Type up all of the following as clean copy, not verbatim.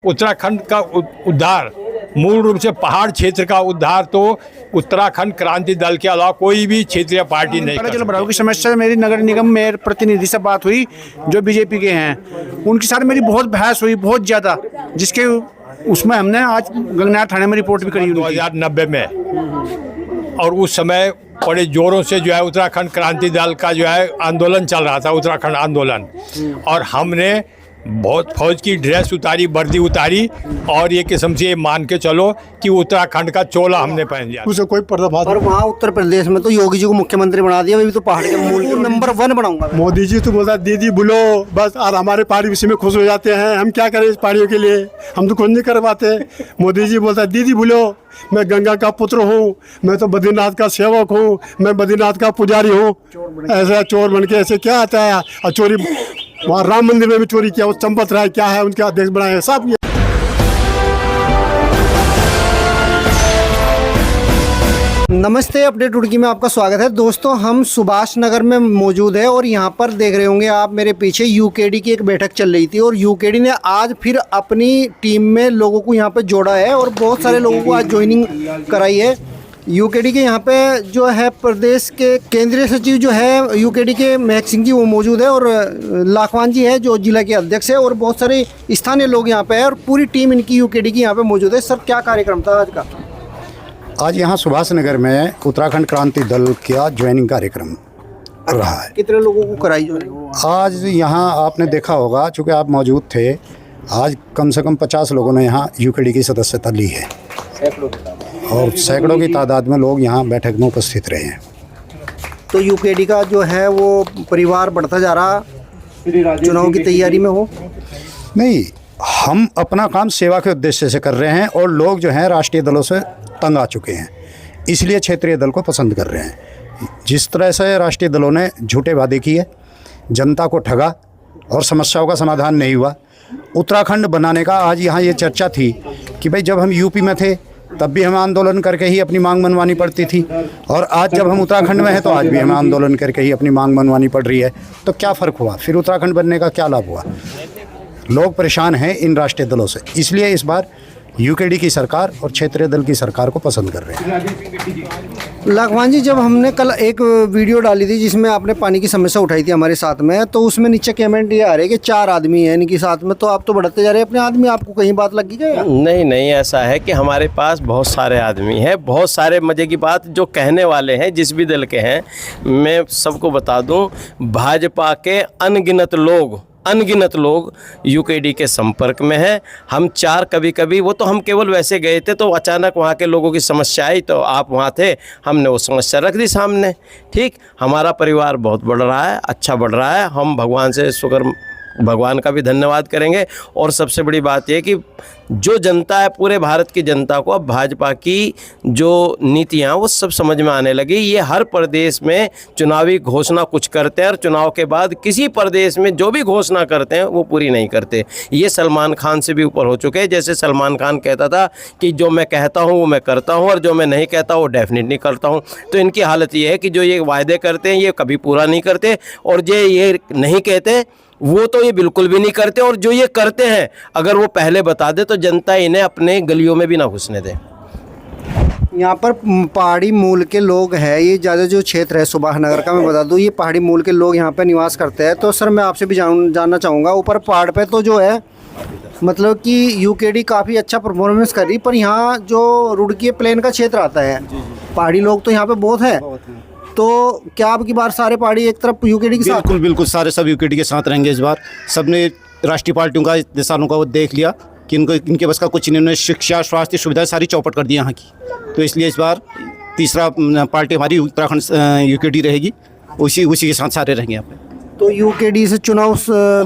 उत्तराखंड का उद्धार, मूल रूप से पहाड़ क्षेत्र का उद्धार तो उत्तराखंड क्रांति दल के अलावा कोई भी क्षेत्रीय पार्टी नहीं कर सकती। जलभराव की समस्या मेरी नगर निगम मेयर प्रतिनिधि से बात हुई जो बीजेपी के हैं, उनके साथ मेरी बहुत बहस हुई, बहुत ज़्यादा, जिसके उसमें हमने आज गंगनार थाने में रिपोर्ट भी करी 2090 में। और उस समय बड़े जोरों से जो है उत्तराखंड क्रांति दल का जो है आंदोलन चल रहा था, उत्तराखंड आंदोलन, और हमने बहुत फौज की ड्रेस उतारी, वर्दी उतारी, और ये किस्म से मान के चलो कि उत्तराखंड का चोला हमने पहन लिया। उसे कोई पर्दाफाश। और वहाँ उत्तर प्रदेश में तो योगी जी को मुख्यमंत्री बना दिया, अभी तो पहाड़ के मूल नंबर 1 बनाऊंगा। मोदी जी तो बोलता दीदी बोलो बस, और हमारे पहाड़ी इसी में खुश हो जाते हैं। हम क्या करें इस पहाड़ियों के लिए, हम तो कुछ नहीं कर पाते। मोदी जी बोलता दीदी बोलो, मैं गंगा का पुत्र हूँ, मैं तो बद्रीनाथ का सेवक हूँ, मैं बद्रीनाथ का पुजारी हूँ। ऐसा चोर बन के ऐसे क्या आता है? और चोरी वहाँ राम मंदिर में भी चोरी किया, वो चंपत राय क्या है उनके अध्यक्ष बनाए सब। नमस्ते, अपडेट रुड़की में आपका स्वागत है। दोस्तों, हम सुभाष नगर में मौजूद है और यहाँ पर देख रहे होंगे आप मेरे पीछे यूकेडी की एक बैठक चल रही थी, और यूकेडी ने आज फिर अपनी टीम में लोगों को यहाँ पे जोड़ा है और बहुत सारे लोगों को आज ज्वाइनिंग कराई है। यूकेडी के यहाँ पे जो है प्रदेश के केंद्रीय सचिव जो है यूकेडी के महक सिंह जी, वो मौजूद है, और लाखवान जी है जो जिला के अध्यक्ष है, और बहुत सारे स्थानीय लोग यहाँ पे है, और पूरी टीम इनकी यूकेडी की यहाँ पे मौजूद है। सर, क्या कार्यक्रम था आज का? आज यहाँ सुभाष नगर में उत्तराखंड क्रांति दल का ज्वाइनिंग कार्यक्रम रहा है। कितने लोगों को कराई ज्वाइनिंग? आज यहाँ आपने देखा होगा, चूँकि आप मौजूद थे, आज कम से कम 50 लोगों ने यहाँ यूकेडी की सदस्यता ली है, और सैकड़ों की तादाद में लोग यहाँ बैठक में उपस्थित रहे हैं। तो यूकेडी का जो है वो परिवार बढ़ता जा रहा, चुनाव की तैयारी में हो? नहीं, हम अपना काम सेवा के उद्देश्य से कर रहे हैं, और लोग जो हैं राष्ट्रीय दलों से तंग आ चुके हैं, इसलिए क्षेत्रीय दल को पसंद कर रहे हैं। जिस तरह से राष्ट्रीय दलों ने झूठे वादे किए, जनता को ठगा और समस्याओं का समाधान नहीं हुआ। उत्तराखंड बनाने का आज यहाँ ये चर्चा थी कि भाई जब हम यूपी में थे तब भी हमें आंदोलन करके ही अपनी मांग मनवानी पड़ती थी, और आज जब हम उत्तराखंड में हैं तो आज भी हमें आंदोलन करके ही अपनी मांग मनवानी पड़ रही है। तो क्या फ़र्क हुआ? फिर उत्तराखंड बनने का क्या लाभ हुआ? लोग परेशान हैं इन राष्ट्रीय दलों से, इसलिए इस बार यूकेडी की सरकार और क्षेत्रीय दल की सरकार को पसंद कर रहे हैं। लाखवान जी, जब हमने कल एक वीडियो डाली थी जिसमें आपने पानी की समस्या उठाई थी हमारे साथ में, तो उसमें नीचे कमेंट ये आ रहे हैं कि 4 आदमी हैं इनके साथ में, तो आप तो बढ़ते जा रहे हैं अपने आदमी, आपको कहीं बात लगी क्या? नहीं, ऐसा है कि हमारे पास बहुत सारे आदमी हैं, बहुत सारे। मज़े की बात, जो कहने वाले हैं जिस भी दल के हैं, मैं सबको बता दूं, भाजपा के अनगिनत लोग यूकेडी के संपर्क में हैं। हम 4 कभी वो तो हम केवल वैसे गए थे, तो अचानक वहाँ के लोगों की समस्या आई, तो आप वहाँ थे, हमने वो समस्या रख दी सामने। ठीक, हमारा परिवार बहुत बढ़ रहा है, अच्छा बढ़ रहा है। हम भगवान से शुक्र, भगवान का भी धन्यवाद करेंगे। और सबसे बड़ी बात यह कि जो जनता है, पूरे भारत की जनता को अब भाजपा की जो नीतियाँ वो सब समझ में आने लगी। ये हर प्रदेश में चुनावी घोषणा कुछ करते हैं, और चुनाव के बाद किसी प्रदेश में जो भी घोषणा करते हैं वो पूरी नहीं करते। ये सलमान खान से भी ऊपर हो चुके हैं। जैसे सलमान खान कहता था कि जो मैं कहता हूँ वो मैं करता हूँ, और जो मैं नहीं कहता वो डेफिनेट नहीं करता हूँ। तो इनकी हालत ये है कि जो ये वायदे करते हैं ये कभी पूरा नहीं करते, और जो ये नहीं कहते वो तो ये बिल्कुल भी नहीं करते, और जो ये करते हैं अगर वो पहले बता दे तो जनता इन्हें अपने गलियों में भी ना घुसने दे। यहाँ पर पहाड़ी मूल के लोग हैं, ये ज़्यादा जो क्षेत्र है सुभाष नगर का, मैं बता दूँ, ये पहाड़ी मूल के लोग यहाँ पे निवास करते हैं। तो सर, मैं आपसे भी जानना चाहूँगा, ऊपर पहाड़ पे तो जो है मतलब कि यूकेडी काफ़ी अच्छा परफॉर्मेंस कर रही, पर यहाँ जो रुड़की प्लेन का क्षेत्र आता है, पहाड़ी लोग तो यहाँ पे बहुत है, तो क्या अब की बार सारे पहाड़ी एक तरफ यूकेडी के साथ? बिल्कुल सारे सब यूकेडी के साथ रहेंगे इस बार। सबने राष्ट्रीय पार्टियों का दिशाओं का वो देख लिया कि इनके बस का कुछ नहीं, उन्होंने शिक्षा, स्वास्थ्य सुविधाएं सारी चौपट कर दी यहाँ की। तो इसलिए इस बार तीसरा पार्टी हमारी उत्तराखंड यूकेडी रहेगी, उसी के साथ सारे रहेंगे यहाँ पे। तो यूकेडी से चुनाव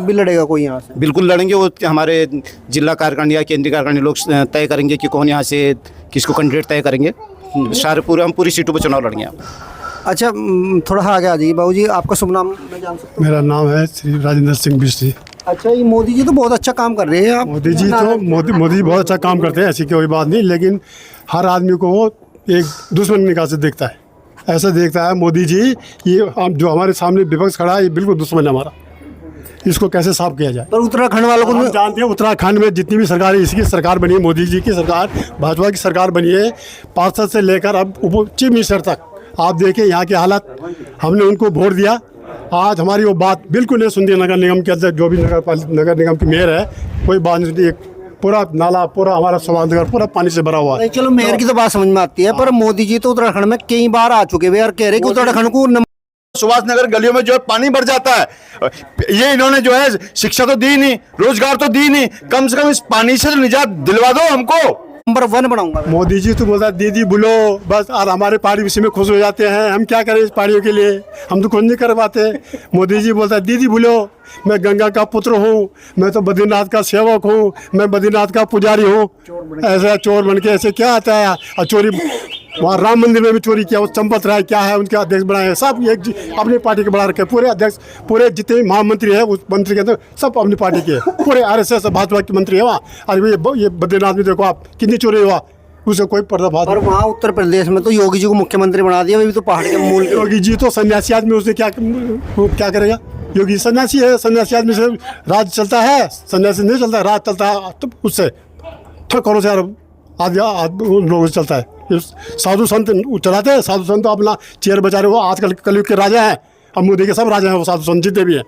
भी लड़ेगा कोई यहाँ से? बिल्कुल लड़ेंगे, वो हमारे जिला कार्यकारिणी या केंद्रीय कार्यकारिणी लोग तय करेंगे कि कौन यहाँ से किसको कैंडिडेट तय करेंगे। हम पूरी सीटों पर चुनाव लड़ेंगे यहाँ। अच्छा, थोड़ा आगे आ जाइए बाबूजी, आपका शुभ नाम मैं जान सकता हूँ? मेरा नाम है श्री राजेंद्र सिंह बिश्री। अच्छा, ये मोदी जी तो बहुत अच्छा काम कर रहे हैं। आप मोदी जी बहुत अच्छा काम करते हैं, ऐसी कोई बात नहीं, लेकिन हर आदमी को वो एक दुश्मन निगाह से देखता है, ऐसा देखता है मोदी जी। ये जो हमारे सामने विपक्ष खड़ा है, ये बिल्कुल दुश्मन है हमारा। इसको कैसे साफ किया जाए। पर उत्तराखंड वालों को हम जानते हैं उत्तराखंड में जितनी भी सरकार है, इसकी सरकार बनी है, मोदी जी की सरकार, भाजपा की सरकार बनी है, पार्षद से लेकर अब चीफ मिनिस्टर तक आप देखिए यहाँ की हालत। हमने उनको वोट दिया, आज हमारी वो बात बिल्कुल नहीं सुनती। नगर निगम के अंदर जो भी नगर निगम की मेयर है, कोई बात नहीं सुनती। पूरा नाला, पूरा हमारा सुभाषनगर पूरा पानी से भरा हुआ है। चलो मेयर की तो बात समझ में आती है, पर मोदी जी तो उत्तराखंड में कई बार आ चुके हैं और कह रहे कि उत्तराखंड को सुभाष नगर गलियों में जो है पानी भर जाता है। ये इन्होंने जो है शिक्षा तो दी नहीं, रोजगार तो दी नहीं, कम से कम इस पानी से तो निजात दिलवा दो हमको। नंबर 1 बनाऊंगा। मोदी जी तो बोलता है दीदी बोलो बस, और हमारे पहाड़ी इसी में खुश हो जाते हैं। हम क्या करें इस पहाड़ियों के लिए, हम तो कुछ नहीं कर पाते। मोदी जी बोलता है दीदी बोलो, मैं गंगा का पुत्र हूँ, मैं तो बद्रीनाथ का सेवक हूँ, मैं बद्रीनाथ का पुजारी हूँ। ऐसा चोर बन के ऐसे क्या आता है। और चोरी वहाँ राम मंदिर में भी चोरी किया, वो चंपत राय क्या है उनके अध्यक्ष बनाए हैं, सब एक अपनी पार्टी के बना रखे। पूरे अध्यक्ष, पूरे जितने महामंत्री है उस मंत्री के अंदर सब अपनी पार्टी के, पूरे RSS भाजपा के मंत्री है वहाँ। और ये बद्रीनाथ में देखो आप कितनी चोरी हुआ, उसे कोई पर्दाफाश। और वहाँ उत्तर प्रदेश में तो योगी जी को मुख्यमंत्री बना दिया, वे भी तो पहाड़ के मूल। योगी जी तो सन्यासी आदमी, उसने क्या करेगा। योगी सन्यासी है, सन्यासी आदमी से राज चलता है, सन्यासी नहीं चलता, राज चलता है तो उससे करो से आदि उन लोगों से चलता है। साधु संत चलाते हैं, साधु संत तो अपना चेयर बचा रहे हो। आजकल कलयुग के राजा हैं, अब मोदी के सब राजा हैं, वो साधु संत जितने भी हैं,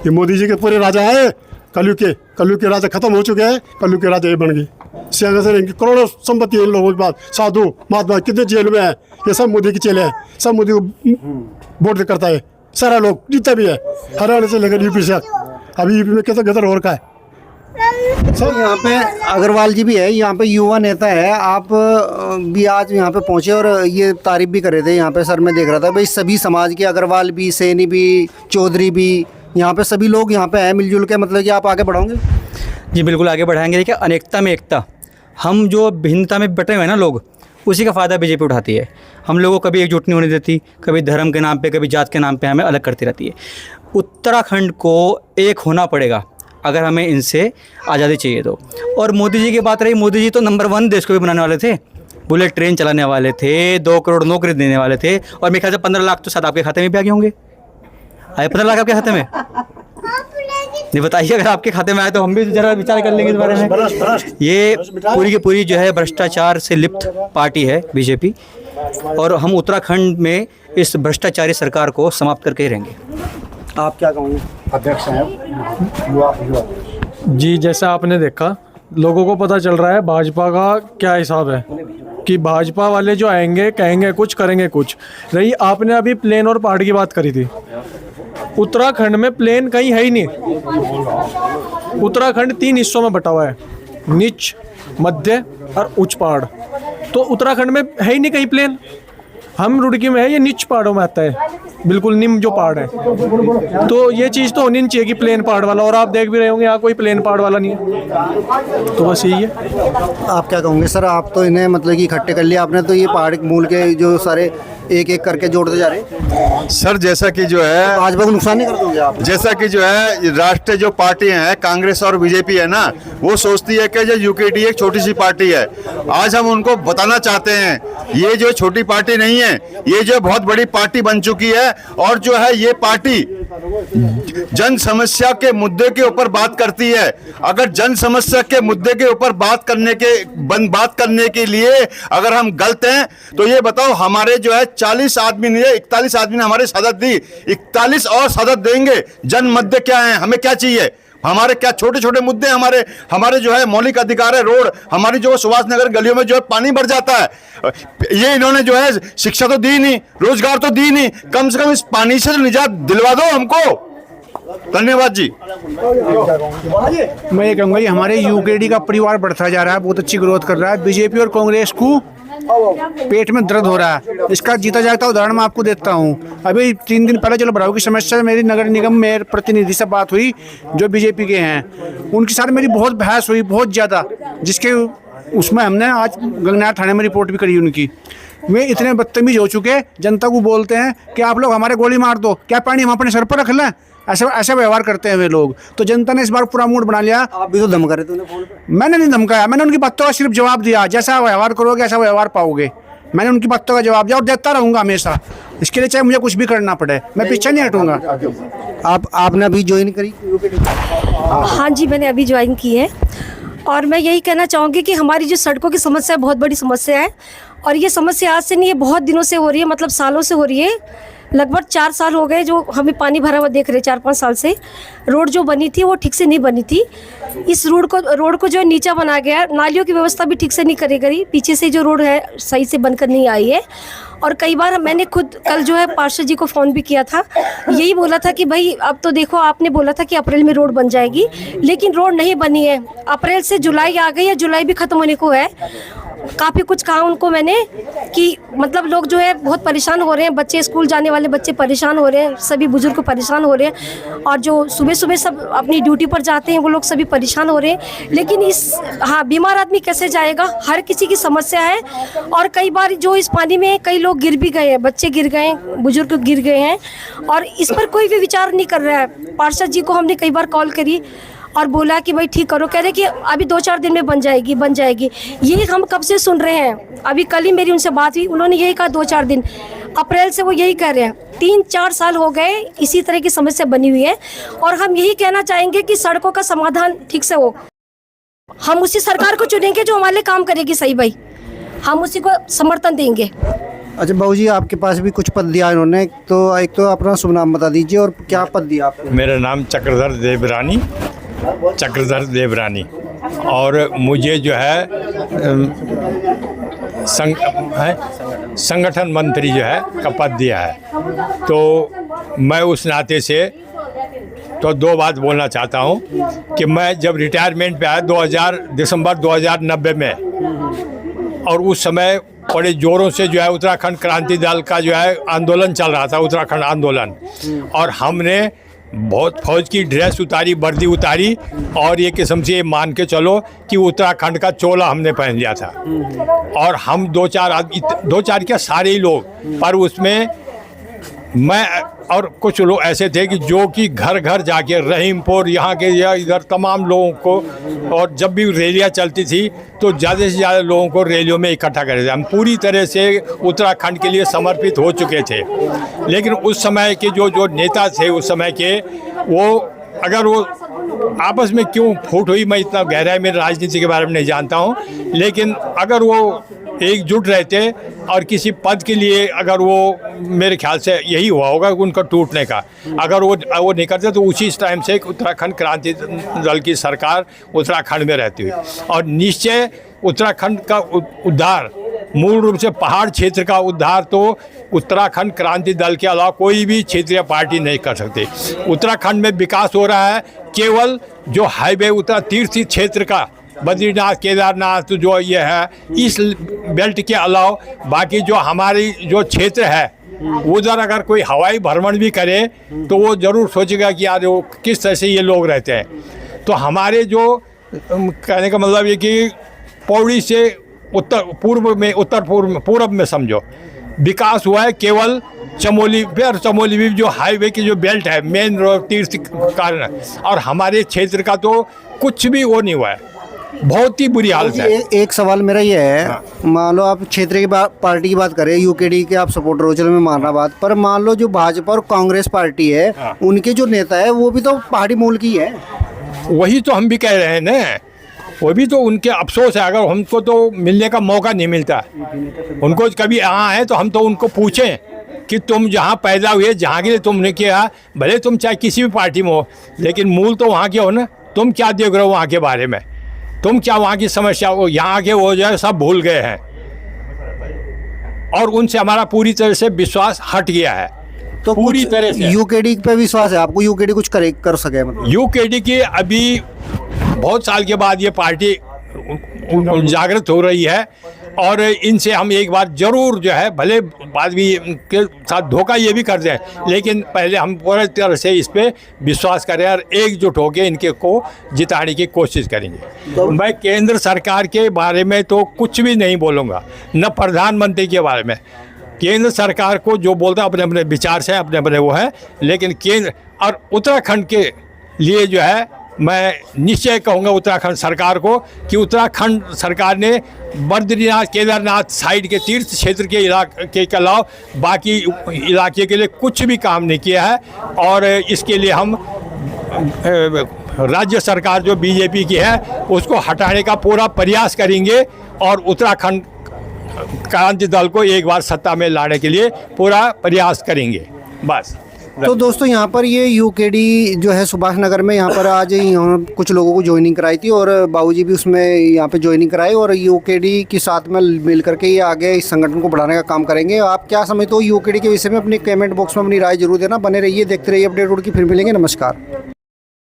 ये मोदी जी के पूरे राजा हैं। कलयुग के राजा खत्म हो चुके हैं, कलयुग के राजा ये बन गए। सिंहासन करोड़ों संपत्ति है इन लोगों के पास, साधु महात्मा कितने जेल में हैं, ये सब मोदी के चेले हैं, सब मोदी को वोट करता है सारा लोग जितना भी है, हरियाणा से लेकर यूपी से। अभी यूपी में कैसा गदर हो रखा है। सर यहाँ पे अग्रवाल जी भी है, यहाँ पे युवा नेता है, आप भी आज यहाँ पे पहुँचे और ये तारीफ भी कर रहे थे। यहाँ पे सर मैं देख रहा था भाई सभी समाज के, अग्रवाल भी, सैनी भी, चौधरी भी, यहाँ पे सभी लोग यहाँ पे हैं मिलजुल के। मतलब कि आप आगे बढ़ाओगे? जी बिल्कुल आगे बढ़ाएंगे। देखिए अनेकता में एकता, हम जो भिन्नता में बटे हुए हैं ना लोग, उसी का फ़ायदा बीजेपी उठाती है। हम लोगों को कभी एकजुट नहीं होने देती, कभी धर्म के नाम पे, कभी जात के नाम पे हमें अलग करती रहती है। उत्तराखंड को एक होना पड़ेगा अगर हमें इनसे आज़ादी चाहिए तो। और मोदी जी की बात रही, मोदी जी तो नंबर 1 देश को भी बनाने वाले थे, बुलेट ट्रेन चलाने वाले थे, 2 करोड़ नौकरी देने वाले थे, और मेरे ख्याल से 15 लाख तो शायद आपके खाते में भी आ गए होंगे। आए 15 लाख आपके खाते में? नहीं बताइए, अगर आपके खाते में आए तो हम भी ज़रा विचार कर लेंगे इस बारे में। ये पूरी की पूरी जो है भ्रष्टाचार से लिप्त पार्टी है बीजेपी, और हम उत्तराखंड में इस भ्रष्टाचारी सरकार को समाप्त करके ही रहेंगे। आप क्या कहोगे? अध्यक्ष हैं जी, जैसा आपने देखा, लोगों को पता चल रहा है भाजपा का क्या हिसाब है, कि भाजपा वाले जो आएंगे कहेंगे कुछ, करेंगे कुछ। रही आपने अभी प्लेन और पहाड़ की बात करी थी, उत्तराखंड में प्लेन कहीं है ही नहीं। उत्तराखंड 3 हिस्सों में बटा हुआ है, नीच, मध्य और उच्च पहाड़। तो उत्तराखंड में है ही नहीं कहीं प्लेन। हम रुड़की में है, ये नीच पहाड़ों में आता है, बिल्कुल निम्न जो पहाड़ है। तो ये चीज़ तो होनी नहीं चाहिए कि प्लेन पहाड़ वाला, और आप देख भी रहे होंगे यहाँ कोई प्लेन पहाड़ वाला नहीं है। तो बस यही है। आप क्या कहोगे सर? आप तो इन्हें मतलब कि इकट्ठे कर लिया आपने, तो ये पहाड़ मूल के जो सारे एक एक करके जोड़ते जा रहे हैं। सर जैसा कि जो है भाजपा को नुकसान नहीं कर दोगे आप? जैसा कि जो है राष्ट्रीय जो पार्टियां हैं, कांग्रेस और बीजेपी है ना, वो सोचती है कि जो यूकेडी एक छोटी सी पार्टी है। आज हम उनको बताना चाहते हैं, ये जो छोटी पार्टी नहीं है, ये जो बहुत बड़ी पार्टी बन चुकी है। और जो है ये पार्टी जन समस्या के मुद्दे के ऊपर बात करती है। अगर जन समस्या के मुद्दे के ऊपर बात करने के लिए अगर हम गलत हैं, तो ये बताओ, हमारे जो है 40 आदमी ने, 41 आदमी ने हमारी सदद दी, 41 और सदद देंगे। जन मुद्दे क्या हैं, हमें क्या चाहिए? हमारे क्या छोटे छोटे मुद्दे, हमारे जो है मौलिक अधिकार है, रोड, हमारी जो सुभाष नगर गलियों में जो है पानी भर जाता है। ये इन्होंने जो है शिक्षा तो दी नहीं, रोजगार तो दी नहीं, कम से कम इस पानी से तो निजात दिलवा दो हमको। धन्यवाद जी। मैं ये कहूँगा, हमारे यूकेडी का परिवार बढ़ता जा रहा है, बहुत अच्छी ग्रोथ कर रहा है। बीजेपी और कांग्रेस को पेट में दर्द हो रहा है। इसका जीता जागता उदाहरण मैं आपको देता हूँ। अभी 3 दिन पहले जलभराव की समस्या, मेरी नगर निगम मेयर प्रतिनिधि से बात हुई जो बीजेपी के हैं, उनके साथ मेरी बहुत बहस हुई, बहुत ज़्यादा, जिसके उसमें हमने आज गंगनार थाने में रिपोर्ट भी करी उनकी। वे इतने बदतमीज हो चुके, जनता को बोलते हैं कि आप लोग हमारे गोली मार दो, क्या पानी हम अपने सर पर रख लें, ऐसा व्यवहार करते हैं वे लोग। तो जनता ने इस बार पूरा मूड बना लिया। आप भी तो धमका रहे थे उन्हें फोन पे? मैंने नहीं धमकाया, मैंने उनकी बातों का सिर्फ जवाब दिया, जैसा व्यवहार करोगे ऐसा व्यवहार पाओगे। मैंने उनकी बातों का जवाब दिया और देता रहूँगा हमेशा। इसके लिए चाहे मुझे कुछ भी करना पड़े, मैं पीछे नहीं हटूँगा। आपने अभी ज्वाइन करी यूकेडी? हाँ जी, मैंने अभी ज्वाइन की है और मैं यही कहना चाहूँगी कि हमारी जो सड़कों की समस्या है बहुत बड़ी समस्या है और ये समस्या आज से नहीं है, बहुत दिनों से हो रही है, मतलब सालों से हो रही है। लगभग 4 साल हो गए जो हमें पानी भरा हुआ देख रहे हैं, 4-5 साल से। रोड जो बनी थी वो ठीक से नहीं बनी थी। इस रोड को जो है नीचा बना गया है, नालियों की व्यवस्था भी ठीक से नहीं करी गई, पीछे से जो रोड है सही से बनकर नहीं आई है। और कई बार मैंने खुद कल जो है पार्षद जी को फ़ोन भी किया था, यही बोला था कि भाई अब तो देखो, आपने बोला था कि अप्रैल में रोड बन जाएगी, लेकिन रोड नहीं बनी है। अप्रैल से जुलाई आ गई है, जुलाई भी ख़त्म होने को है। काफ़ी कुछ कहा उनको मैंने कि मतलब लोग जो है बहुत परेशान हो रहे हैं, बच्चे स्कूल जाने वाले बच्चे परेशान हो रहे हैं, सभी बुजुर्ग परेशान हो रहे हैं और जो सुबह सुबह सब अपनी ड्यूटी पर जाते हैं वो लोग सभी परेशान हो रहे हैं। लेकिन बीमार आदमी कैसे जाएगा, हर किसी की समस्या है। और कई बार जो इस पानी में कई लोग गिर भी गए हैं, बच्चे गिर गए हैं, बुजुर्ग गिर गए हैं और इस पर कोई भी विचार नहीं कर रहा है। पार्षद जी को हमने कई बार कॉल करी और बोला कि भाई ठीक करो, कह रहे कि अभी 2-4 दिन में बन जाएगी। ये हम कब से सुन रहे हैं, अभी कल ही मेरी उनसे बात हुई, उन्होंने यही कहा 2-4 दिन, अप्रैल से वो यही कह रहे हैं। 3-4 साल हो गए इसी तरह की समस्या बनी हुई है और हम यही कहना चाहेंगे कि सड़कों का समाधान ठीक से हो। हम उसी सरकार को चुनेंगे जो हमारे लिए काम करेगी, सही भाई, हम उसी को समर्थन देंगे। अच्छा बाबू जी, आपके पास भी कुछ पद दिया इन्होंने, एक तो अपना शुभ नाम बता दीजिए और क्या पद दिया आपको? मेरा नाम चक्रधर देवरानी और मुझे जो है संगठन मंत्री जो है का पद दिया है। तो मैं उस नाते से तो 2 बात बोलना चाहता हूँ कि मैं जब रिटायरमेंट पे आया दिसंबर 2090 में, और उस समय बड़े ज़ोरों से जो है उत्तराखंड क्रांति दल का जो है आंदोलन चल रहा था, उत्तराखंड आंदोलन, और हमने बहुत फौज की ड्रेस उतारी, वर्दी उतारी और ये किस्म से मान के चलो कि उत्तराखंड का चोला हमने पहन लिया था। और हम 2-4 क्या सारे ही लोग, पर उसमें मैं और कुछ लोग ऐसे थे कि जो कि घर घर जाके रहीमपुर यहाँ के या इधर तमाम लोगों को, और जब भी रैलियाँ चलती थी तो ज़्यादा से ज़्यादा लोगों को रैलियों में इकट्ठा करे थे। हम पूरी तरह से उत्तराखंड के लिए समर्पित हो चुके थे। लेकिन उस समय के जो नेता थे उस समय के, वो अगर वो आपस में क्यों फूट हुई, मैं इतना गहराई में राजनीति के बारे में नहीं जानता हूँ, लेकिन अगर वो एकजुट रहते और किसी पद के लिए, अगर वो, मेरे ख्याल से यही हुआ होगा उनका टूटने का, अगर वो नहीं करते तो उसी टाइम से उत्तराखंड क्रांति दल की सरकार उत्तराखंड में रहती हुई। और निश्चय उत्तराखंड का उद्धार, मूल रूप से पहाड़ क्षेत्र का उद्धार तो उत्तराखंड क्रांति दल के अलावा कोई भी क्षेत्रीय पार्टी नहीं कर सकती। उत्तराखंड में विकास हो रहा है केवल जो हाईवे तीर्थ क्षेत्र का, बद्रीनाथ, केदारनाथ जो ये है, इस बेल्ट के अलावा बाकी जो हमारी जो क्षेत्र है उधर अगर कोई हवाई भ्रमण भी करे तो वो ज़रूर सोचेगा कि यार वो किस तरह से ये लोग रहते हैं। तो हमारे जो कहने का मतलब ये कि पौड़ी से पूर्व में समझो विकास हुआ है केवल चमोली पे, और चमोली भी जो हाईवे की जो बेल्ट है मेन रोड तीर्थ कारण, और हमारे क्षेत्र का तो कुछ भी वो नहीं हुआ है, बहुत ही बुरी हालत है। एक सवाल मेरा ये है, मान लो आप क्षेत्र की पार्टी की बात करें, यूकेडी के आप सपोर्टर हो, चलो मैं मान रहा बात, पर मान लो जो भाजपा और कांग्रेस पार्टी है, उनके जो नेता है वो भी तो पहाड़ी मूल की है। वही तो हम भी कह रहे हैं ना, वो भी तो उनके अफसोस है, अगर हमको तो मिलने का मौका नहीं मिलता। उनको कभी यहाँ है तो हम तो उनको पूछें कि तुम जहाँ पैदा हुए, जहाँ के लिए तुमने किया, भले तुम चाहे किसी भी पार्टी में हो, लेकिन मूल तो वहाँ के हो ना। तुम क्या देख रहे हो वहाँ के बारे में, तुम क्या वहाँ की समस्या हो, यहाँ के वो जो है सब भूल गए हैं और उनसे हमारा पूरी तरह से विश्वास हट गया है। तो पूरी तरह से यूकेडी पे विश्वास है आपको, यूकेडी कुछ कर सके? मतलब यूकेडी की अभी बहुत साल के बाद ये पार्टी जागृत हो रही है और इनसे हम एक बार जरूर जो है, भले बाद भी के साथ धोखा ये भी कर दें, लेकिन पहले हम पूरी तरह से इस पे विश्वास करें और एकजुट होकर इनके को जिताने की कोशिश करेंगे। मैं केंद्र सरकार के बारे में तो कुछ भी नहीं बोलूँगा, न प्रधानमंत्री के बारे में। केंद्र सरकार को जो बोलता है अपने अपने विचार से, अपने अपने वो है, लेकिन केंद्र और उत्तराखंड के लिए जो है मैं निश्चय कहूँगा उत्तराखंड सरकार को कि उत्तराखंड सरकार ने बद्रीनाथ केदारनाथ साइड के तीर्थ क्षेत्र के इलाके के अलावा बाकी इलाके के लिए कुछ भी काम नहीं किया है। और इसके लिए हम राज्य सरकार जो बीजेपी की है उसको हटाने का पूरा प्रयास करेंगे और उत्तराखंड क्रांति दल को एक बार सत्ता में लाने के लिए पूरा प्रयास करेंगे। बस। तो दोस्तों यहाँ पर ये यूकेडी जो है सुभाष नगर में यहाँ पर आज कुछ लोगों को ज्वाइनिंग कराई थी और बाबूजी भी उसमें यहाँ पे ज्वाइनिंग कराई और यूकेडी के साथ में मिल करके ये आगे इस संगठन को बढ़ाने का काम करेंगे। आप क्या समझते हो यूकेडी के विषय में? अपनी कमेंट बॉक्स में अपनी राय जरूर देना। बने रहिए, देखते रहिए अपडेट की, फिर मिलेंगे। नमस्कार।